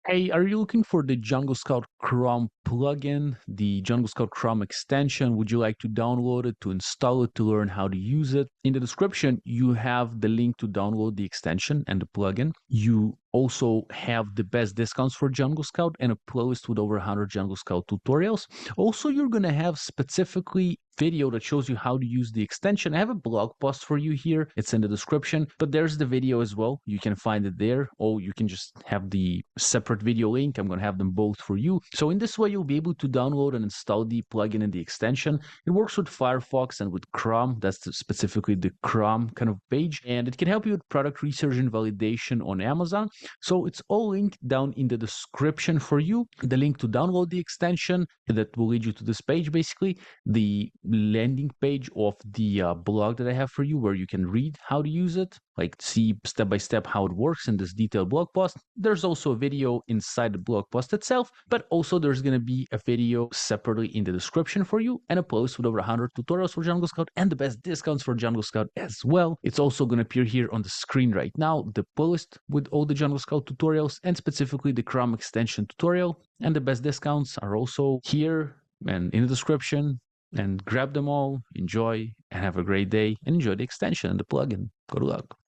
Hey, are you looking for the Jungle Scout Chrome plugin, the Jungle Scout Chrome extension? Would you like to download it, to install it, to learn how to use it? In the description, you have the link to download the extension and the plugin. You also have the best discounts for Jungle Scout and a playlist with over 100 Jungle Scout tutorials. Also, you're going to have specifically video that shows you how to use the extension. I have a blog post for you here. It's in the description, but there's the video as well. You can find it there, or you can just have the separate video link. I'm going to have them both for you. So in this way, you'll be able to download and install the plugin and the extension. It works with Firefox and with Chrome. That's specifically the Chrome kind of page, and it can help you with product research and validation on Amazon. So it's all linked down in the description for you. The link to download the extension that will lead you to this page, basically the landing page of the blog that I have for you, where you can read how to use it, like see step by step how it works in this detailed blog post. There's also a video inside the blog post itself, but also there's going to be a video separately in the description for you, and a post with over 100 tutorials for Jungle Scout and the best discounts for Jungle Scout as well. It's also going to appear here on the screen right now, the playlist with all the Jungle Scout tutorials and specifically the Chrome extension tutorial, and the best discounts are also here and in the description. And grab them all, enjoy, and have a great day, and enjoy the extension and the plugin. Good luck.